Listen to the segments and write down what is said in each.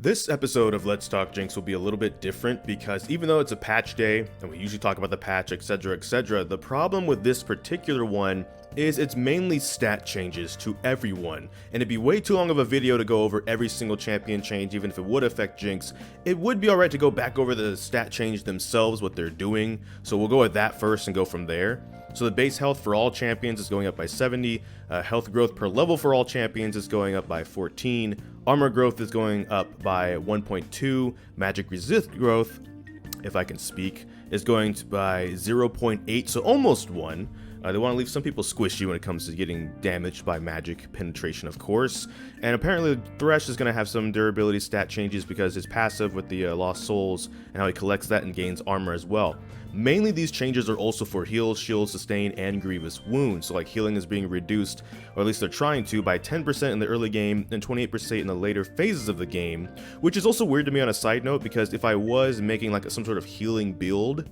This episode of Let's Talk Jinx will be a little bit different because even though it's a patch day, and we usually talk about the patch, etc., the problem with this particular one is it's mainly stat changes to everyone, and it'd be way too long of a video to go over every single champion change. Even if it would affect Jinx, it would be alright to go back over the stat change themselves, what they're doing, so we'll go with that first and go from there. So the base health for all champions is going up by 70, health growth per level for all champions is going up by 14, armor growth is going up by 1.2, magic resist growth, if I can speak, is going by 0.8, so almost 1. They want to leave some people squishy when it comes to getting damaged by magic penetration, of course. And apparently Thresh is going to have some durability stat changes because his passive with the Lost Souls and how he collects that and gains armor as well. Mainly these changes are also for heal, shield, sustain, and grievous wounds. So like healing is being reduced, or at least they're trying to, by 10% in the early game and 28% in the later phases of the game. Which is also weird to me on a side note, because if I was making like some sort of healing build,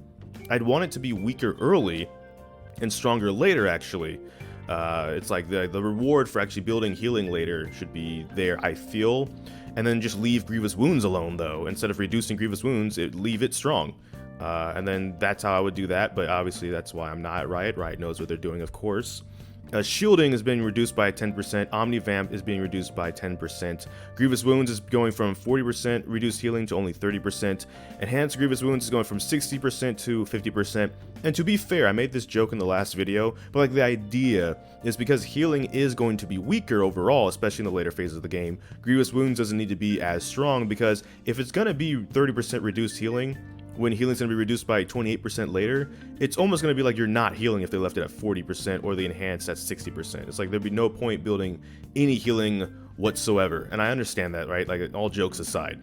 I'd want it to be weaker early and stronger later, actually. It's like the reward for actually building healing later should be there, I feel. And then just leave grievous wounds alone, though. Instead of reducing grievous wounds, leave it strong. And then that's how I would do that, but obviously that's why I'm not at Riot. Riot knows what they're doing, of course. Shielding is being reduced by 10%, Omni-Vamp is being reduced by 10%, Grievous Wounds is going from 40% reduced healing to only 30%, Enhanced Grievous Wounds is going from 60% to 50%, and to be fair, I made this joke in the last video, but like the idea is because healing is going to be weaker overall, especially in the later phases of the game, Grievous Wounds doesn't need to be as strong, because if it's going to be 30% reduced healing, when healing's going to be reduced by 28% later, it's almost going to be like you're not healing if they left it at 40% or the enhanced at 60%. It's like there'd be no point building any healing whatsoever. And I understand that, right? Like, all jokes aside.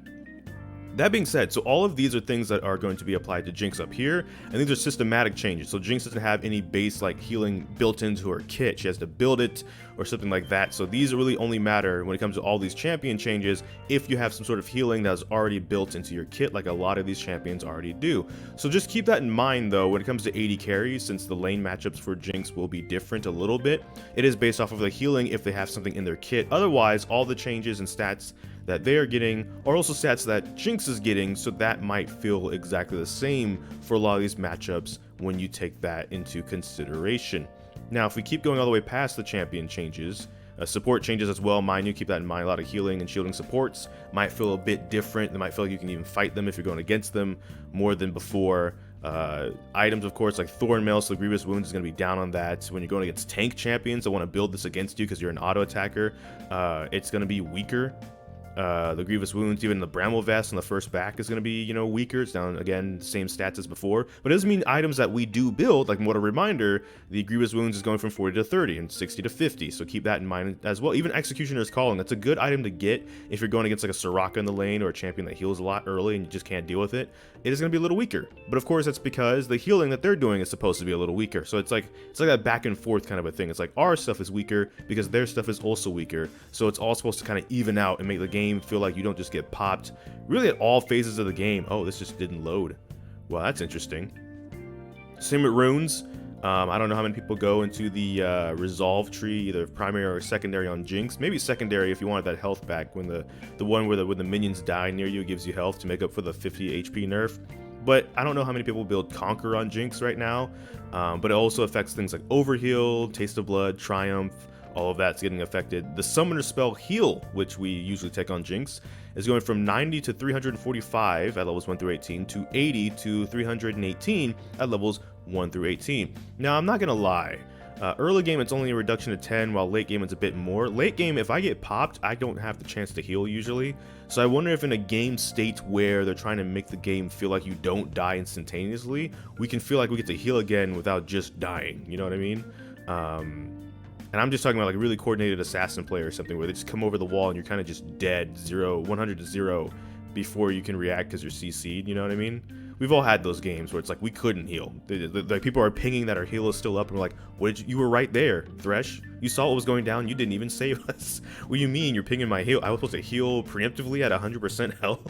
That being said, so all of these are things that are going to be applied to Jinx up here, and these are systematic changes. So Jinx doesn't have any base like healing built into her kit. She has to build it or something like that. So these really only matter when it comes to all these champion changes if you have some sort of healing that's already built into your kit, like a lot of these champions already do. So just keep that in mind, though, when it comes to AD carries, since the lane matchups for Jinx will be different a little bit. It is based off of the healing if they have something in their kit. Otherwise, all the changes and stats that they are getting are also stats that Jinx is getting, so that might feel exactly the same for a lot of these matchups when you take that into consideration. Now, if we keep going all the way past the champion changes, support changes as well, mind you, keep that in mind. A lot of healing and shielding supports might feel a bit different. They might feel like you can even fight them if you're going against them more than before. Items, of course, like Thornmail, so Grievous Wounds is going to be down on that. When you're going against tank champions that want to build this against you because you're an auto attacker, it's going to be weaker. The Grievous Wounds, even the Bramble Vest on the first back is going to be, weaker. It's down, again, same stats as before. But it doesn't mean items that we do build, like what a reminder, the Grievous Wounds is going from 40 to 30 and 60 to 50. So keep that in mind as well. Even Executioner's Calling, that's a good item to get if you're going against like a Soraka in the lane or a champion that heals a lot early and you just can't deal with it. It is going to be a little weaker. But of course, that's because the healing that they're doing is supposed to be a little weaker. So it's like that back and forth kind of a thing. It's like our stuff is weaker because their stuff is also weaker. So it's all supposed to kind of even out and make the game feel like you don't just get popped really at all phases of the game. Oh, this just didn't load. Well, that's interesting. Same with runes. I don't know how many people go into the resolve tree, either primary or secondary on Jinx. Maybe secondary if you wanted that health back, when the one where when the minions die near you, it gives you health to make up for the 50 HP nerf. But I don't know how many people build Conquer on Jinx right now. But it also affects things like Overheal, Taste of Blood, Triumph. All of that's getting affected. The summoner spell Heal, which we usually take on Jinx, is going from 90 to 345 at levels 1 through 18 to 80 to 318 at levels 1 through 18. Now, I'm not going to lie. Early game, it's only a reduction to 10, while late game, it's a bit more. Late game, if I get popped, I don't have the chance to heal usually. So I wonder if in a game state where they're trying to make the game feel like you don't die instantaneously, we can feel like we get to heal again without just dying. You know what I mean? And I'm just talking about like a really coordinated assassin player or something where they just come over the wall and you're kind of just dead, 100 to 0 before you can react because you're CC'd, you know what I mean? We've all had those games where it's like we couldn't heal. Like people are pinging that our heal is still up and we're like, what did you were right there, Thresh. You saw what was going down, you didn't even save us. What do you mean you're pinging my heal? I was supposed to heal preemptively at 100% health?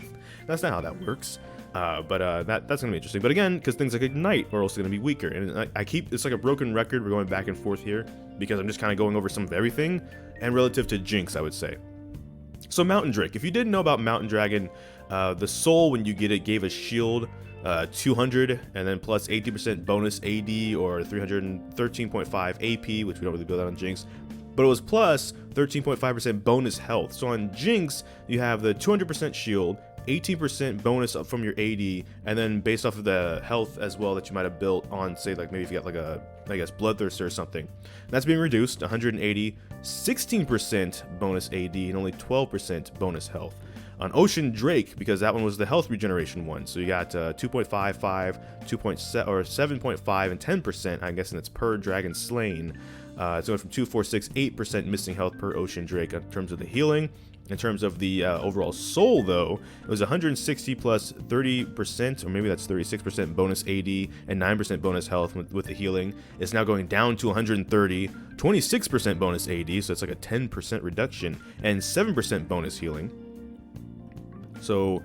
That's not how that works. That's gonna be interesting. But again, because things like Ignite are also gonna be weaker, and it's like a broken record. We're going back and forth here because I'm just kind of going over some of everything. And relative to Jinx, I would say So Mountain Drake, if you didn't know about Mountain Dragon, the soul when you get it gave a shield 200 and then plus 80% bonus AD or 313.5 AP, which we don't really build out on Jinx, but it was plus 13.5% bonus health. So on Jinx, you have the 200% shield, 18% bonus up from your AD, and then based off of the health as well that you might have built on, say, like maybe if you got like a, I guess, Bloodthirster or something. That's being reduced, 180, 16% bonus AD, and only 12% bonus health. On Ocean Drake, because that one was the health regeneration one, so you got 2.55, 2.7 or 7.5 and 10%. I'm guessing it's per dragon slain. It's going from 2, 4, 6, 8% missing health per Ocean Drake in terms of the healing. In terms of the overall soul, though, it was 160 plus 30%, or maybe that's 36% bonus AD and 9% bonus health with the healing. It's now going down to 130, 26% bonus AD, so it's like a 10% reduction, and 7% bonus healing. So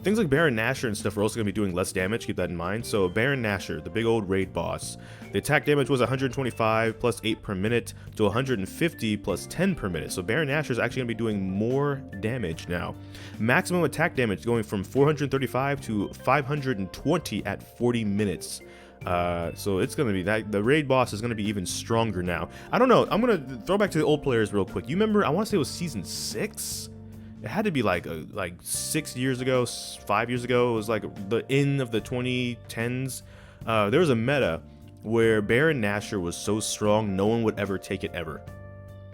things like Baron Nashor and stuff are also going to be doing less damage, keep that in mind. So Baron Nashor, the big old raid boss, the attack damage was 125 plus 8 per minute to 150 plus 10 per minute. So Baron Nashor is actually going to be doing more damage now. Maximum attack damage going from 435 to 520 at 40 minutes. So it's going to be that the raid boss is going to be even stronger now. I don't know. I'm going to throw back to the old players real quick. You remember, I want to say it was season 6? It had to be like 6 years ago, 5 years ago. It was like the end of the 2010s. There was a meta where Baron Nashor was so strong, no one would ever take it ever.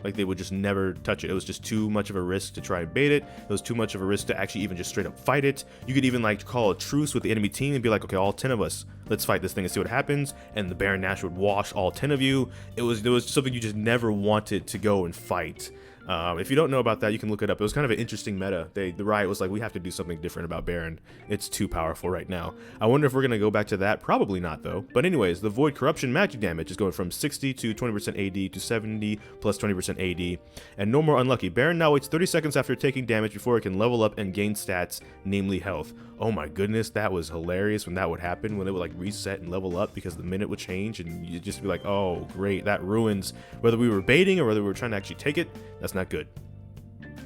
Like they would just never touch it. It was just too much of a risk to try and bait it. It was too much of a risk to actually even just straight up fight it. You could even like call a truce with the enemy team and be like, okay, all 10 of us, let's fight this thing and see what happens. And the Baron Nashor would wash all 10 of you. It was something you just never wanted to go and fight. If you don't know about that, you can look it up. It was kind of an interesting meta. The Riot was like, we have to do something different about Baron. It's too powerful right now. I wonder if we're going to go back to that. Probably not, though. But anyways, the Void Corruption magic damage is going from 60 to 20% AD to 70 plus 20% AD. And no more unlucky. Baron now waits 30 seconds after taking damage before it can level up and gain stats, namely health. Oh my goodness, that was hilarious when that would happen, when it would like reset and level up because the minute would change and you'd just be like, oh great, that ruins whether we were baiting or whether we were trying to actually take it. That's not good.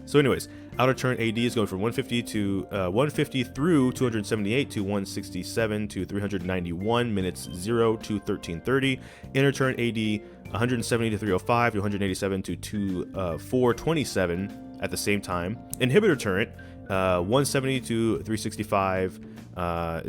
So anyways, outer turn AD is going from 150 to 150 through 278 to 167 to 391 minutes 0 to 1330. Inner turn AD 170 to 305 to 187 to 427 at the same time. Inhibitor turret 170 to 365.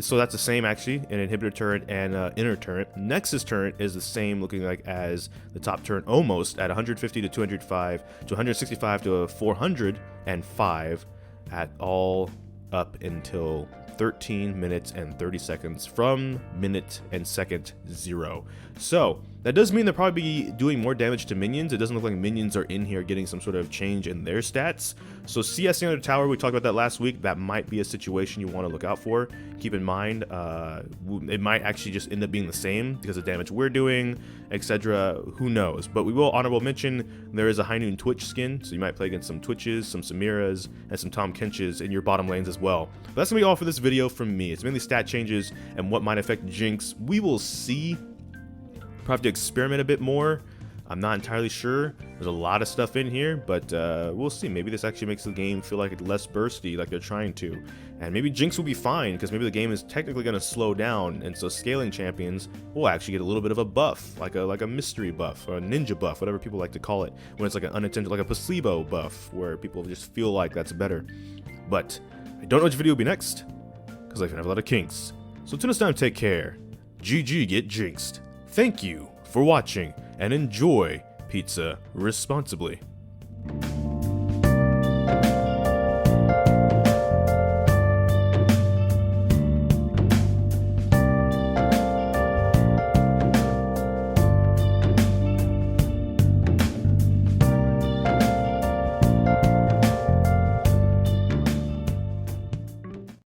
So that's the same actually, an inhibitor turret and inner turret. Nexus turret is the same looking like as the top turret, almost at 150 to 205 to 165 to 405 at all up until 13 minutes and 30 seconds from minute and second 0. So that does mean they'll probably be doing more damage to minions. It doesn't look like minions are in here getting some sort of change in their stats. So CSing under tower, we talked about that last week. That might be a situation you want to look out for. Keep in mind, it might actually just end up being the same because of damage we're doing, etc. Who knows? But we will honorable mention there is a High Noon Twitch skin, so you might play against some Twitches, some Samiras, and some Tom Kenches in your bottom lanes as well. But that's gonna be all for this video from me. It's mainly stat changes and what might affect Jinx. We will see. Probably have to experiment a bit more. I'm not entirely sure. There's a lot of stuff in here, but we'll see. Maybe this actually makes the game feel like it's less bursty, like they're trying to. And maybe Jinx will be fine, because maybe the game is technically going to slow down, and so scaling champions will actually get a little bit of a buff, like a mystery buff, or a ninja buff, whatever people like to call it, when it's like an unattended, like a placebo buff, where people just feel like that's better. But I don't know which video will be next, because I can have a lot of kinks. So until next time, take care. ggGetJinxed. Thank you for watching, and enjoy pizza responsibly.